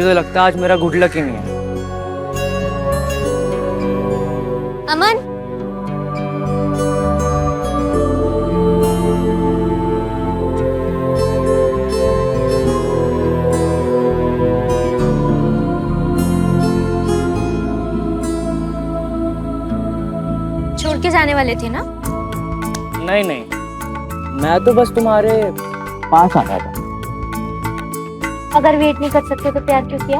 तो लगता है आज मेरा गुड लक ही नहीं है। अमन, छोड़ के जाने वाले थे ना? नहीं नहीं, मैं तो बस तुम्हारे पास आ रहा था। अगर वेट नहीं कर सकते तो प्यार क्यों किया?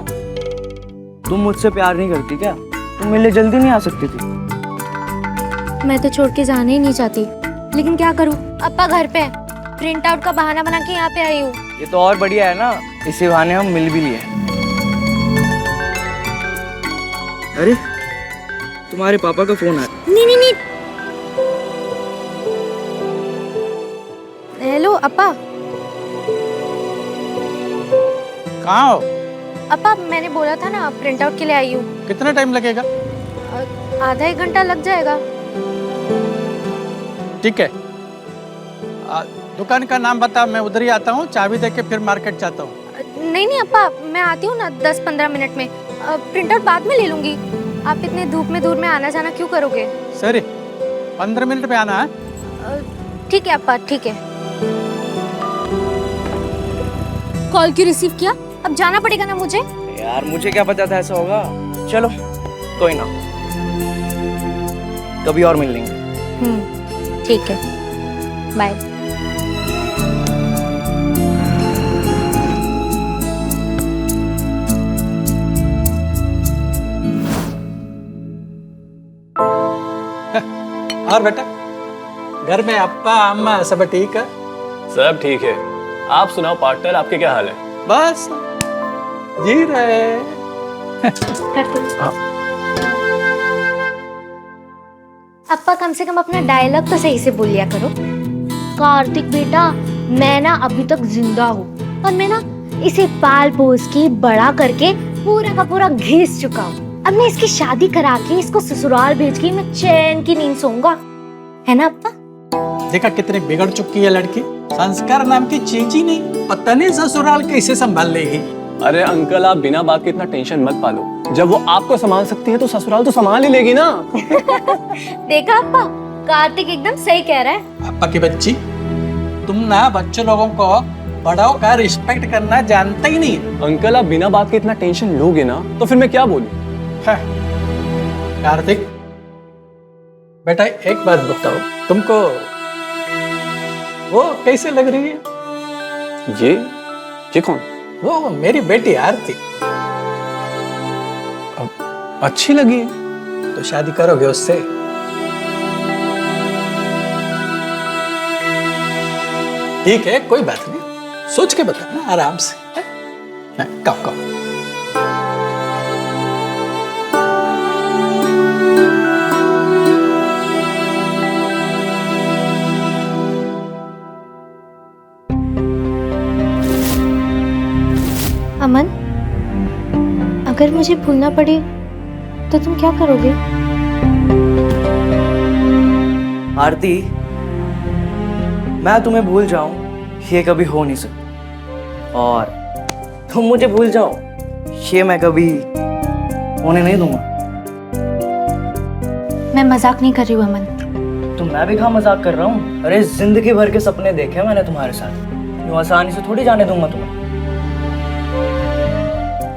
तुम मुझसे प्यार नहीं करती क्या? तुम मेरे लिए जल्दी नहीं आ सकती थी? मैं तो छोड़ के जाना ही नहीं चाहती, लेकिन क्या करूं? अप्पा घर पे है, प्रिंट आउट का बहाना बना के यहाँ पे आई हूँ। ये तो और बढ़िया है ना, इसी बहाने हम मिल भी लिए। अरे तुम्हारे पापा का फोन आया। नहीं नहीं नहीं। हेलो अप्पा। कहाँ हो? अप्पा मैंने बोला था ना, प्रिंट आउट के लिए आई हूँ। कितना टाइम लगेगा? आधा एक घंटा लग जाएगा। ठीक है, दुकान का नाम बता, मैं उधर ही आता हूँ, चाबी दे के फिर मार्केट जाता हूँ। नहीं नहीं अप्पा, मैं आती हूँ ना 10-15 मिनट में। प्रिंट आउट बाद में ले लूंगी। आप इतने धूप में दूर में आना जाना क्यों करोगे? सॉरी, 15 मिनट में आना है। ठीक है अप्पा, ठीक है। कॉल क्यों रिसीव किया? अब जाना पड़ेगा ना मुझे। यार मुझे क्या पता था ऐसा होगा। चलो कोई ना, कभी और मिल लेंगे। ठीक है, बाय। और बेटा, घर में अप्पा अम्मा सब ठीक है? सब ठीक है। आप सुनाओ पार्टनर, आपके क्या हाल है? बस जी रहे। अप्पा कम से कम अपना डायलॉग तो सही से बोल लिया करो। कार्तिक बेटा, मैं ना अभी तक जिंदा हूँ और मैं ना इसे पाल पोस के बड़ा करके पूरा का पूरा घिस चुका हूँ। अब मैं इसकी शादी करा के इसको ससुराल भेज के मैं चैन की नींद सोऊंगा, है ना अप्पा? देखा कितनी बिगड़ चुकी है लड़की, संस्कार नाम की चीज ही नहीं, पता नहीं ससुराल कैसे संभाल लेगी। अरे अंकल, आप बिना बात के इतना टेंशन मत पालो। जब वो आपको संभाल सकती है तो ससुराल तो संभाल ही लेगी ना। देखा अप्पा, कार्तिक एकदम सही कह रहा है। अप्पा की बच्ची, तुम ना बच्चे लोगों को बड़ों का रिस्पेक्ट करना जानते ही नहीं। अंकल, आप बिना बात के इतना टेंशन लोगे ना तो फिर मैं क्या बोलूं? कार्तिक बेटा, एक बात बताओ, तुमको वो कैसे लग रही है? ये कौन? वो मेरी बेटी आरती। अच्छी लगी है तो शादी करोगे उससे? ठीक है, कोई बात नहीं, सोच के बताना आराम से। कहो कहो। अमन, अगर मुझे भूलना पड़े तो तुम क्या करोगे? आरती, मैं तुम्हें भूल जाऊं ये कभी हो नहीं सकता, और तुम मुझे भूल जाओ ये मैं कभी होने नहीं दूंगा। मैं मजाक नहीं कर रही हूँ अमन। तो मैं भी कहाँ मजाक कर रहा हूँ। अरे जिंदगी भर के सपने देखे मैंने तुम्हारे साथ, यूं आसानी से थोड़ी जाने दूंगा तुम्हें।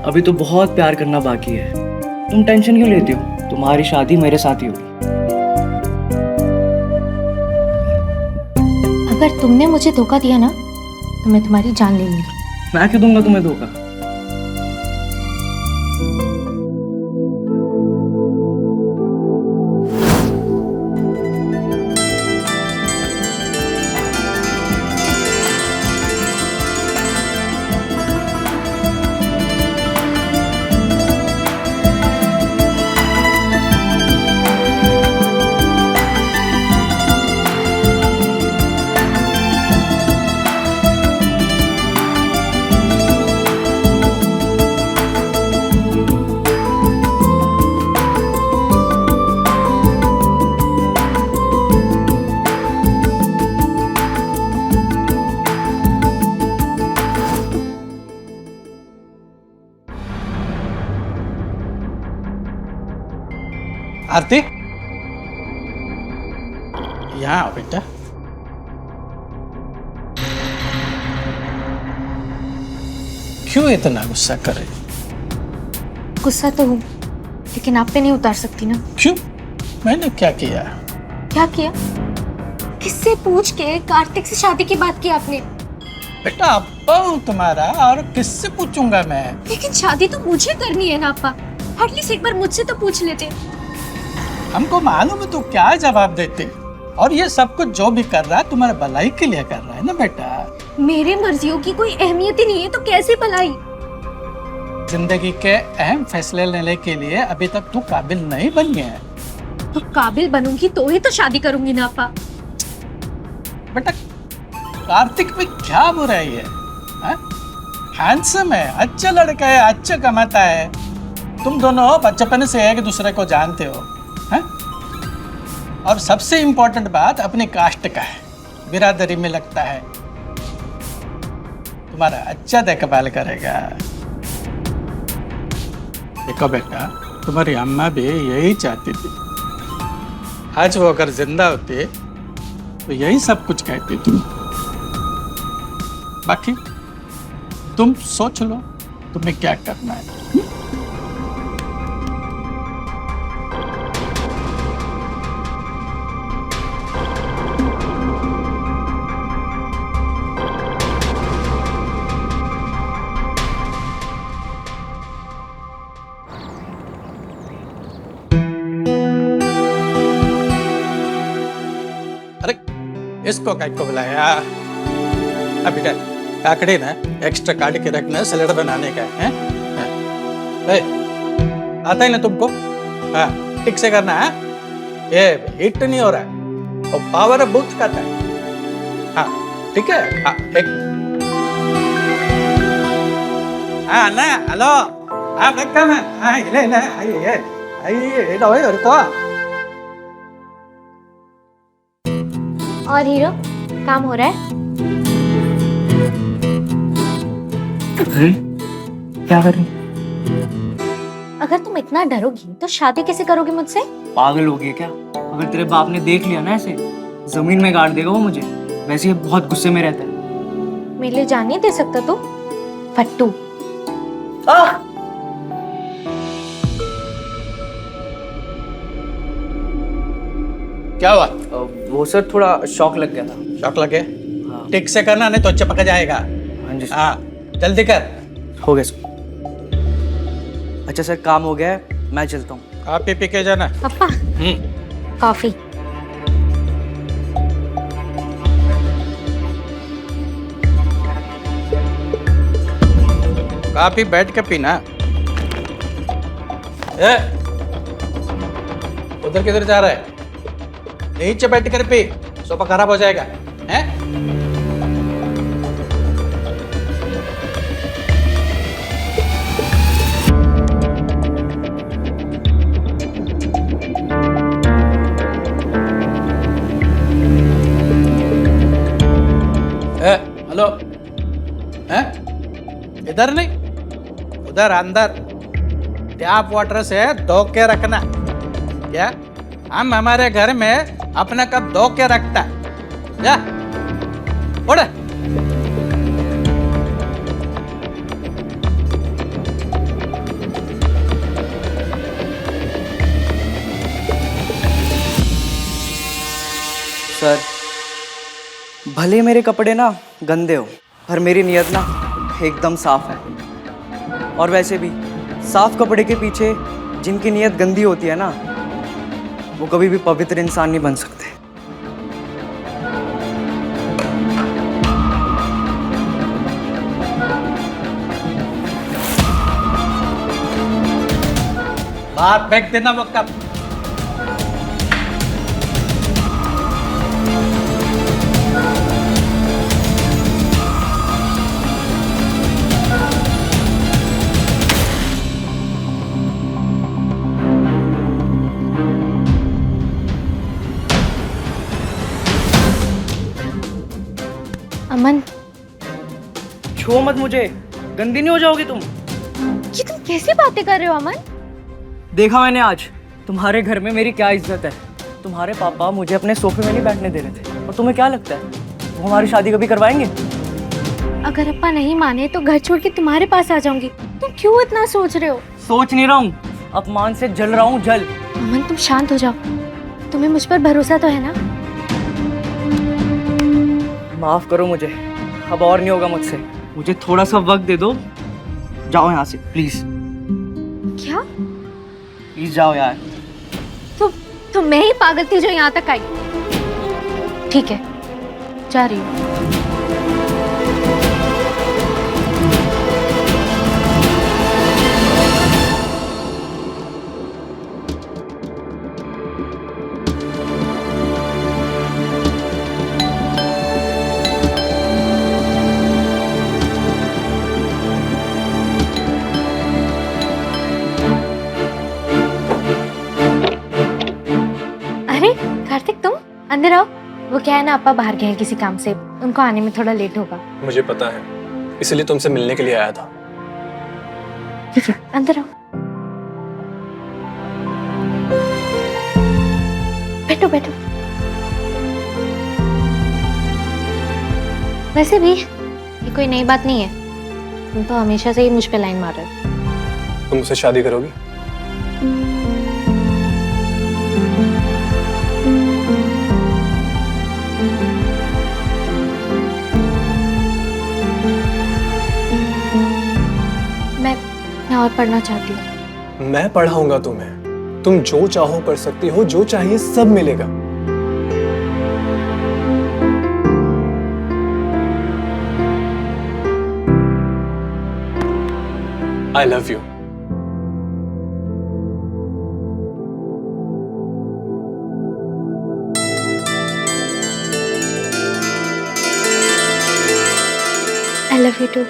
अभी तो बहुत प्यार करना बाकी है। तुम टेंशन क्यों लेती हो? तुम्हारी शादी मेरे साथ ही होगी। अगर तुमने मुझे धोखा दिया ना तो मैं तुम्हारी जान ले लूंगी। मैं क्यों दूंगा तुम्हें धोखा? आरती, यहाँ आओ बेटा। क्यों इतना गुस्सा कर रही? गुस्सा तो हूँ, लेकिन आप पे नहीं उतार सकती ना। क्यों? मैंने क्या किया? क्या किया? किससे पूछ के कार्तिक से शादी की बात की आपने? बेटा अब्बा हूँ तुम्हारा, और किससे पूछूंगा मैं? लेकिन शादी तो मुझे करनी है ना अप्पा, एटलीस्ट एक बार मुझसे तो पूछ लेते। हमको मालूम है तू क्या जवाब देती, और ये सब कुछ जो भी कर रहा है तुम्हारे भलाई के लिए कर रहा है ना बेटा। मेरे मर्जियों की कोई अहमियत ही नहीं है तो कैसे भलाई? जिंदगी के अहम फैसले लेने के लिए अभी तक तू काबिल नहीं बनी है। तो काबिल बनूंगी तो ही तो शादी करूंगी ना अप्पा। बेटा कार्तिक में क्या बुराई है? हैंडसम है, अच्छा लड़का है, अच्छा कमाता है। तुम दोनों बचपन से एक दूसरे को जानते हो, हैं? और सबसे इम्पोर्टेंट बात अपनी कास्ट का है, बिरादरी में लगता है, तुम्हारा अच्छा देखभाल करेगा। देखो बेटा, तुम्हारी अम्मा भी यही चाहती थी। आज वो अगर जिंदा होती तो यही सब कुछ कहती थी। बाकी तुम सोच लो तुम्हें क्या करना है। अरे इसको काय को बुलाया? अभी काकड़ी ना एक्स्ट्रा काट के रखना, सलाद बनाने का है। आता है ना तुमको? हाँ ठीक से करना है। ये हिट नहीं हो रहा है और पावर बहुत खाता है। हाँ ठीक है। हाँ एक हाँ ना हेलो हाँ देखा मैं हाँ ले ले आइए इधर इधर तो। और हीरो काम हो रहा है? क्या कर रही? अगर तुम इतना डरोगी तो शादी कैसे करोगी मुझसे? पागल हो गई क्या? अगर तेरे बाप ने देख लिया ना ऐसे, जमीन में गाड़ देगा वो मुझे। वैसे ये बहुत गुस्से में रहता है। मेरे लिए जान नहीं दे सकता तू? फट्टू। क्या हुआ? वो सर थोड़ा शॉक लग गया था। शौक लगे? हाँ। ठीक से करना नहीं तो चिपक जाएगा। हाँ जी सर। हाँ जल्दी कर। हो गया सर। अच्छा सर काम हो गया है, मैं चलता हूँ। काफी पी के जाना। पापा कॉफी। काफी बैठ के पीना। ए, उधर किधर जा रहा है? नीचे बैठ कर पी, सोफा खराब हो जाएगा। हैं? हेलो हैं? इधर नहीं, उधर अंदर टैप वाटर से धो के रखना। क्या हम हमारे घर में अपना कप धो के रखता जा उड़। सर भले मेरे कपड़े ना गंदे हो, पर मेरी नियत ना एकदम साफ है। और वैसे भी साफ कपड़े के पीछे जिनकी नियत गंदी होती है ना, वो कभी भी पवित्र इंसान नहीं बन सकते। बाहर फेंक देना वो कप। अमन छो मत मुझे, गंदी नहीं हो जाओगी तुम। ये तुम कैसी बातें कर रहे हो अमन? देखा मैंने आज तुम्हारे घर में मेरी क्या इज्जत है? तुम्हारे पापा मुझे अपने सोफे में नहीं बैठने दे रहे थे, और तुम्हें क्या लगता है वो हमारी शादी कभी करवाएंगे? अगर अप्पा नहीं माने तो घर छोड़ के तुम्हारे पास आ जाऊंगी। तुम क्यों इतना सोच रहे हो? सोच नहीं रहा हूँ, अपमान से जल रहा हूँ, जल। अमन तुम शांत हो जाओ, तुम्हें मुझ पर भरोसा तो है ना? माफ करो मुझे, अब और नहीं होगा मुझसे। मुझे थोड़ा सा वक्त दे दो, जाओ यहाँ से प्लीज। क्या? प्लीज जाओ यार। तो मैं ही पागल थी जो यहाँ तक आई। ठीक है, जा रही हूँ। अरे कार्तिक, तुम अंदर आओ। वो क्या है ना, अप्पा बाहर गए हैं किसी काम से, उनको आने में थोड़ा लेट होगा। मुझे पता है, इसलिए तुमसे मिलने के लिए आया था। ठीक है, अंदर आओ। बैठो बैठो। वैसे भी ये कोई नई बात नहीं है, तुम तो हमेशा से ही मुझ पे लाइन मार रहे हो। तुम मुझसे शादी करोगी? मैं और पढ़ना चाहती हूँ। मैं पढ़ाऊंगा तुम्हें। तुम जो चाहो कर सकती हो, जो चाहिए सब मिलेगा। I love you. I love you too.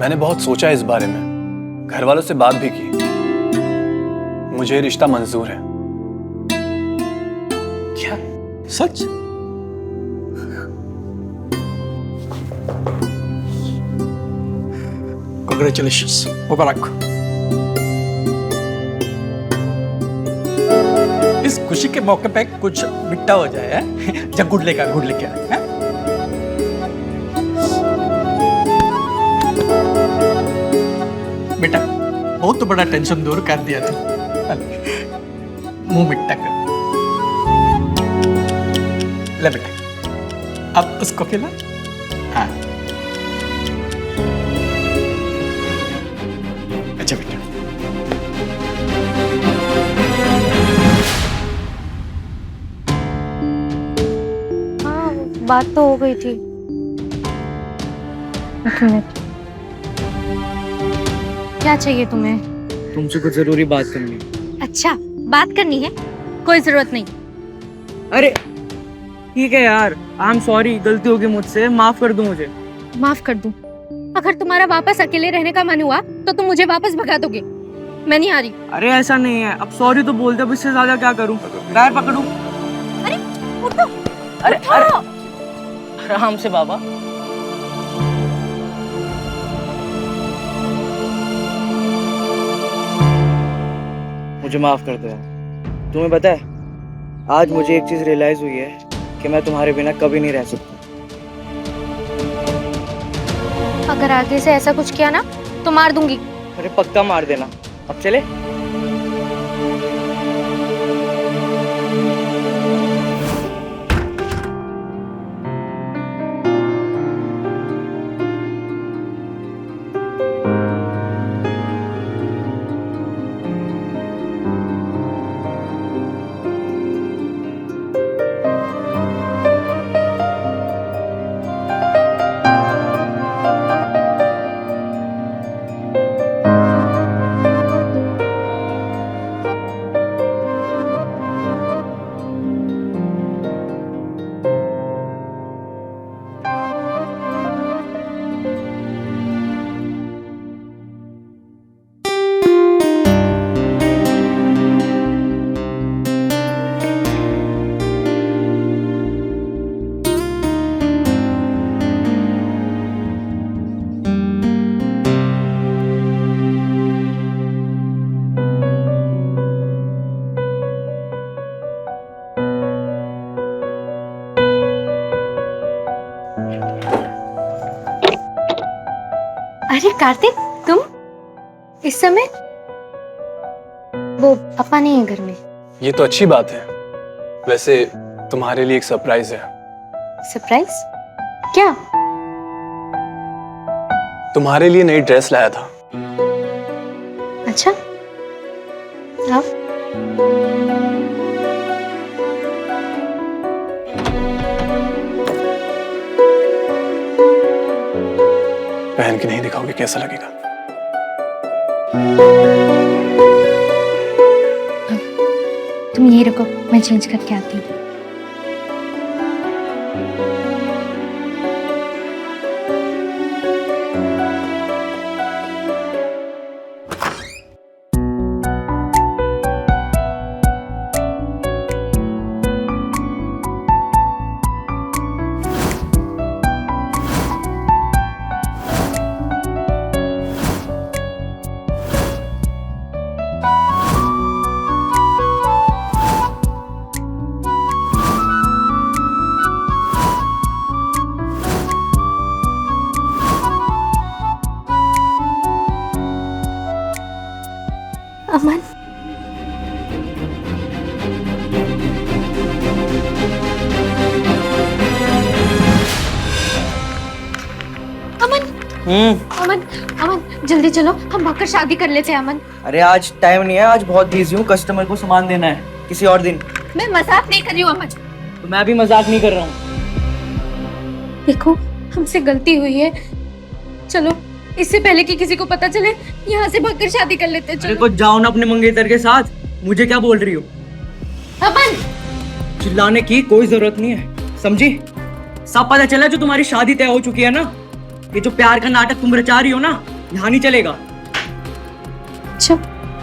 मैंने बहुत सोचा इस बारे में, घर वालों से बात भी की। मुझे रिश्ता मंजूर है। क्या सच? कांग्रेचुलेशंस, मुबारक। इस खुशी के मौके पे कुछ मिट्टा हो जाए है? जब गुड़ लेके आए हैं? बेटा बहुत बड़ा टेंशन दूर कर दिया तू। मुंह मिट्टा कर। ले बेटा, अब उसको खिला। हाँ अच्छा बेटा। हाँ, बात तो हो गई थी। एक मिनट। क्या चाहिए तुम्हें? तुमसे कुछ जरूरी बात करनी है। अच्छा, बात करनी है? कोई जरूरत नहीं। अरे ठीक है यार, आई एम सॉरी, गलती होगी मुझसे, माफ कर दो मुझे। माफ कर दूं? अगर तुम्हारा वापस अकेले रहने का मन हुआ तो तुम मुझे वापस भगा दोगे। मैं नहीं आ रही। अरे ऐसा नहीं है, अब सॉरी तो बोलते, अब इससे ज्यादा क्या करूं? पैर पकड़ूं? अरे उठो, अरे उठो। अरे आराम से बाबा। मुझे माफ़ कर दो यार। तुम्हें पता है, आज मुझे एक चीज़ रियलाइज़ हुई है कि मैं तुम्हारे बिना कभी नहीं रह सकता। अगर आगे से ऐसा कुछ किया ना तो मार दूंगी। अरे पक्का मार देना। अब चले? अरे कार्तिक, तुम इस समय? वो अपा नहीं है घर में। ये तो अच्छी बात है। वैसे तुम्हारे लिए एक सरप्राइज है। सरप्राइज? क्या? तुम्हारे लिए नई ड्रेस लाया था। अच्छा, अब पहन के नहीं दिखाओगे कैसा लगेगा? तुम ये रुको, मैं चेंज करके आती हूँ। अमन, अमन, अमन जल्दी चलो, हम भागकर शादी कर लेते हैं। अमन, अरे आज टाइम नहीं है, आज बहुत बिजी हूँ, कस्टमर को सामान देना है, किसी और दिन। मैं मजाक नहीं कर रही हूँ अमन। तो मैं भी मजाक नहीं कर रहा हूँ। देखो, हमसे गलती हुई है, चलो इससे पहले कि किसी को पता चले यहाँ से भागकर शादी कर लेते हैं। अरे चलो। तो जाओ ना अपने मंगेतर के साथ, मुझे क्या बोल रही हो? अमन, चिल्लाने की कोई जरूरत नहीं है, समझी? सब पता चला जो तुम्हारी शादी तय हो चुकी है ना। ये जो प्यार का नाटक तुम रचा रही हो ना, यहाँ नहीं चलेगा। अच्छा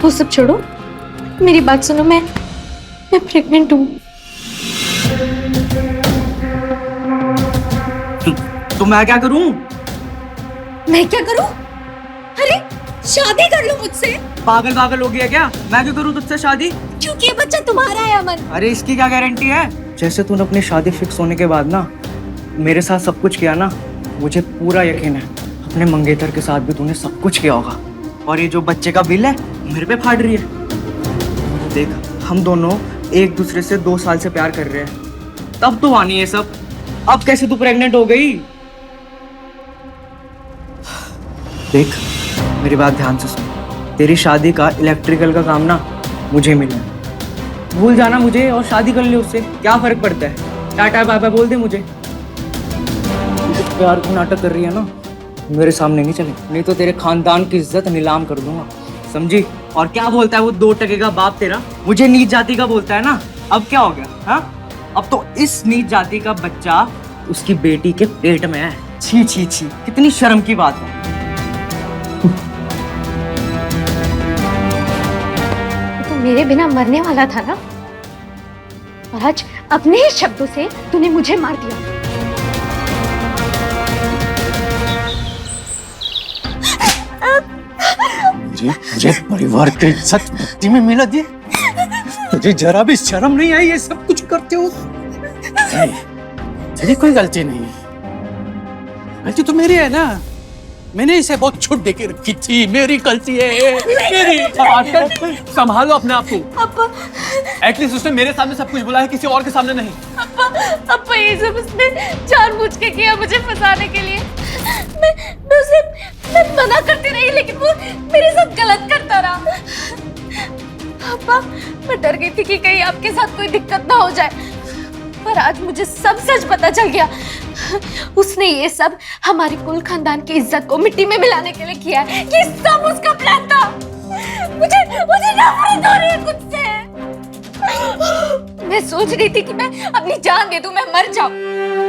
वो सब छोड़ो, मेरी बात सुनो। मैं प्रेग्नेंट हूँ। तो मैं क्या करूं? मैं क्या करूं? अरे शादी कर लो मुझसे। पागल पागल हो गया क्या? मैं क्यों करूं तुझसे शादी? क्योंकि ये बच्चा तुम्हारा है अमन। अरे इसकी क्या गारंटी है? जैसे तूने अपनी शादी फिक्स होने के बाद ना मेरे साथ सब कुछ किया ना, मुझे पूरा यकीन है अपने मंगेतर के साथ भी तूने सब कुछ किया होगा। और ये जो बच्चे का बिल है मेरे पे फाड़ रही है। देख, हम दोनों एक दूसरे से 2 साल से प्यार कर रहे हैं, तब तो आनी है सब। अब कैसे तू प्रेग्नेंट हो गई? देख मेरी बात ध्यान से सुन, तेरी शादी का इलेक्ट्रिकल का काम ना मुझे मिला है। भूल जाना मुझे और शादी कर ले उससे, क्या फर्क पड़ता है? टाटा बाय बाय बोल दे मुझे। प्यार को नाटक कर रही है ना, मेरे सामने नहीं चले, नहीं तो तेरे खानदान की इज्जत नीलाम कर दूंगा, समझी? और क्या बोलता है वो 2 टके का बाप तेरा, मुझे नीच जाति का बोलता है ना। अब क्या हो गया? हाँ, अब तो इस नीच जाति का बच्चा उसकी बेटी के पेट में है। छी छी छी, कितनी शर्म की बात है। तो मेरे बिना मरने वाला था ना, और आज अपने ही शब्दों से तूने मुझे मार दिया। मुझे परिवार की इज्जत मिट्टी में मिला दी। तुझे जरा भी शर्म नहीं आई ये सब कुछ करते हो? नहीं, तेरी कोई गलती नहीं है। गलती तो मेरी है ना, मैंने इसे बहुत छूट देके रखी थी। मेरी गलती है, मेरी। आजकल संभालो अपने आप को। अप्पा एटलीस्ट उसने मेरे सामने सब कुछ बोला है, किसी और के सामने नहीं। अप्पा ये सब उसने जानबूझ के किया मुझे फंसाने के लिए। मैं उसे मैं मना करती रही लेकिन वो मेरे साथ गलत करता रहा। अप्पा मैं डर गई थी कि कहीं आपके साथ कोई दिक्कत ना हो जाए, पर आज मुझे सब सच पता चल गया। उसने ये सब हमारे कुल खानदान की इज्जत को मिट्टी में मिलाने के लिए किया है। ये सब उसका प्लान था। मुझे नफरत हो रही है खुद से। मैं सोच रही थी कि मैं अपनी जान दे दूं, मैं मर जाऊं,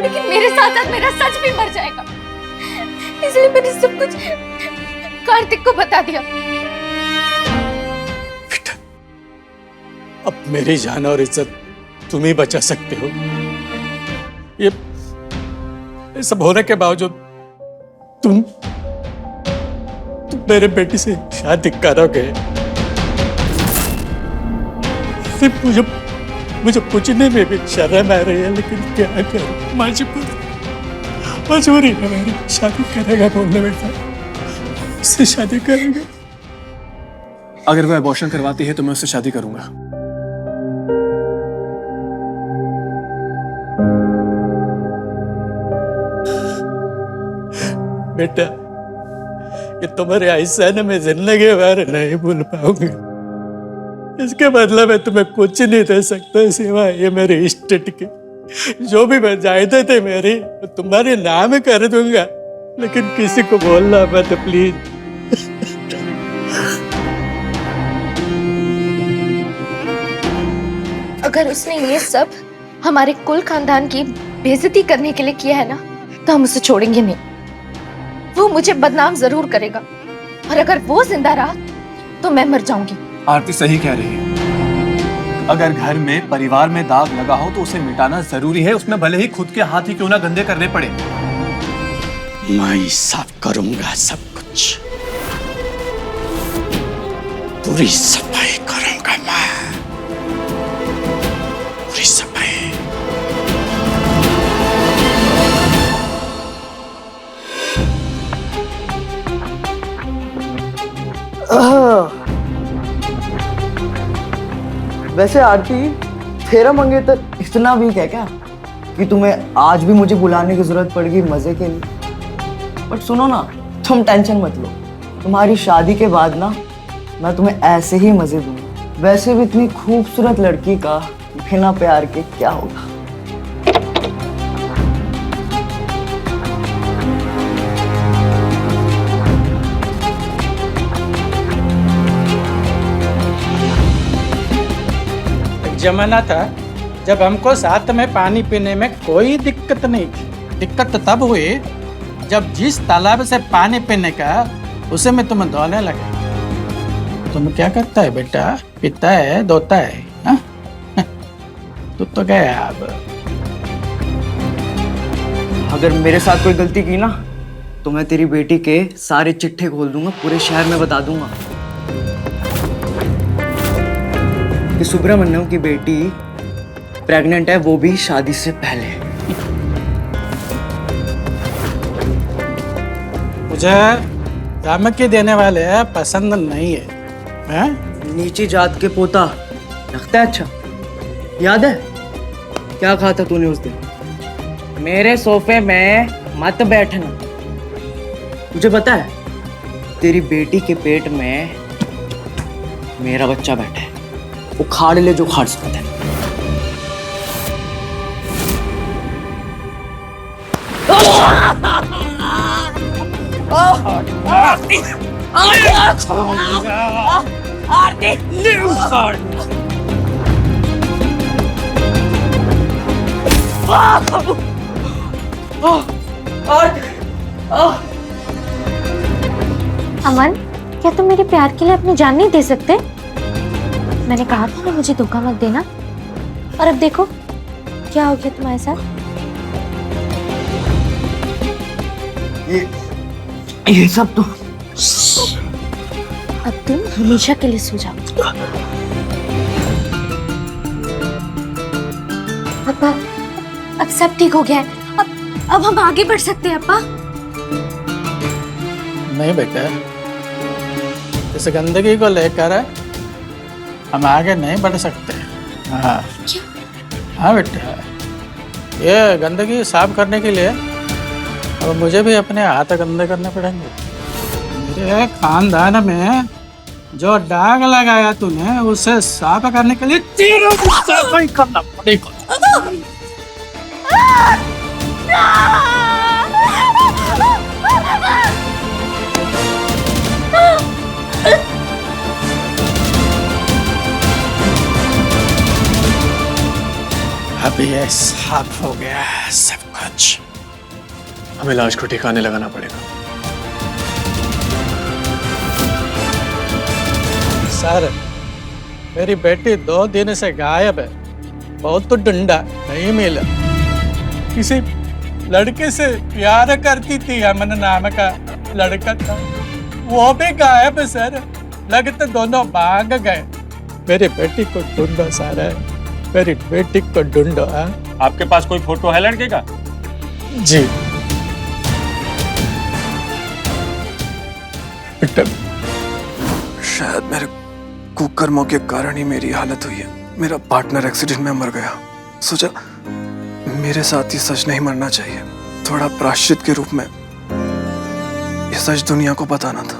लेकिन मेरे साथ साथ मेरा सच भी मर जाएगा। इसलिए मैंने सब कुछ कार्तिक को बता दिया। बेटा, अब मेरी जान और इज्जत तुम ही बचा सकते हो। ये सब होने के बावजूद तुम मेरे बेटी से शादी करोगे? सिर्फ मुझे पूछने में भी शर्म आ रही है, लेकिन क्या करूं, मजबूरी है मेरी। शादी करेगा बोलने बेटा, उससे शादी करेगा। अगर वह अबॉर्शन करवाती है तो मैं उससे शादी करूंगा। बेटा, ये तुम्हारे एहसान में जिंदगी भर नहीं भूल पाऊंगा। इसके बदले में तुम्हें कुछ नहीं दे सकता सिवाय ये मेरे इस्टेट के। जो भी मैं जायदाद थे मेरी तुम्हारे नाम कर दूंगा, लेकिन किसी को बोलना मत प्लीज। अगर उसने ये सब हमारे कुल खानदान की बेइज्जती करने के लिए किया है ना, तो हम उसे छोड़ेंगे नहीं। वो मुझे बदनाम जरूर करेगा, और अगर वो जिंदा रहा तो मैं मर जाऊंगी। आरती सही कह रही है। अगर घर में परिवार में दाग लगा हो तो उसे मिटाना जरूरी है, उसमें भले ही खुद के हाथ ही क्यों ना गंदे करने पड़े। मैं साफ करूंगा सब कुछ, पूरी सफाई करूंगा मैं, पूरी सफाई। वैसे आरती, तेरा मंगेतर इतना वीक है क्या कि तुम्हें आज भी मुझे बुलाने की जरूरत पड़ेगी मजे के लिए? बट सुनो ना, तुम टेंशन मत लो, तुम्हारी शादी के बाद ना मैं तुम्हें ऐसे ही मजे दूंगा। वैसे भी इतनी खूबसूरत लड़की का बिना प्यार के क्या होगा। जमाना था जब हमको साथ में पानी पीने में कोई दिक्कत नहीं थी। दिक्कत तब हुई जब जिस तालाब से पानी पीने का उसे में तुम्हें धोने लगा। तुम क्या करता है बेटा? पीता है, धोता है, हा? तू तो गया अब। अगर मेरे साथ कोई गलती की ना तो मैं तेरी बेटी के सारे चिट्ठे खोल दूंगा, पूरे शहर में बता दूंगा कि सुब्रमण्यम की बेटी प्रेग्नेंट है, वो भी शादी से पहले। मुझे धमकी देने वाले पसंद नहीं है, हैं? नीची जात के पोता लगता है। अच्छा याद है क्या कहा था तूने उस दिन? मेरे सोफे में मत बैठना। तुझे पता है तेरी बेटी के पेट में मेरा बच्चा बैठा है, वो खाड़ ले जो खाड़ सकता है। अमन, क्या तुम मेरे प्यार के लिए अपनी जान नहीं दे सकते? मैंने कहा था ना मुझे धोखा मत देना, और अब देखो क्या हो गया तुम्हारे साथ। ये सब तो अब तुम हमेशा के लिए सो जाओ। अप्पा, अब सब ठीक हो गया है। अब हम आगे बढ़ सकते हैं अप्पा। नहीं बेटा, इस गंदगी को लेकर हम आगे नहीं बढ़ सकते। हाँ क्यों? हाँ बेटा, ये गंदगी साफ करने के लिए अब मुझे भी अपने हाथ गंदे करने पड़ेंगे। मेरे खानदान में जो दाग लगाया तूने उसे साफ करने के लिए तेरे को सफाई करना पड़ेगा। अभी ये साफ हो गया है सब कुछ। हमें लाश को ठिकाने लगाना पड़ेगा। सर, मेरी बेटी 2 दिन से गायब है। बहुत तो ढूंढा, नहीं मिला। किसी लड़के से प्यार करती थी, अमन नाम का लड़का था, वो भी गायब है सर। लगते दोनों भाग गए। मेरी बेटी को ढूंढो सर, मेरी बेटी को ढूंढो। आपके पास कोई फोटो है लड़के का? जी बेटा, शायद मेरे कुकर्मों के कारण ही मेरी हालत हुई है। मेरा पार्टनर एक्सीडेंट में मर गया। सोचा मेरे साथ ही सच नहीं मरना चाहिए। थोड़ा प्रायश्चित के रूप में ये सच दुनिया को बताना था।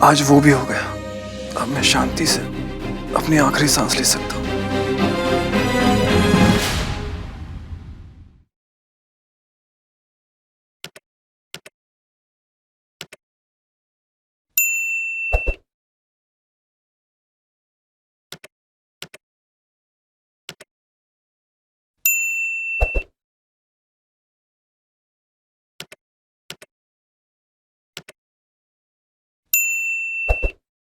आज वो भी हो गया। अब मैं शांति से अपनी आखिरी सांस ले सकता हूँ।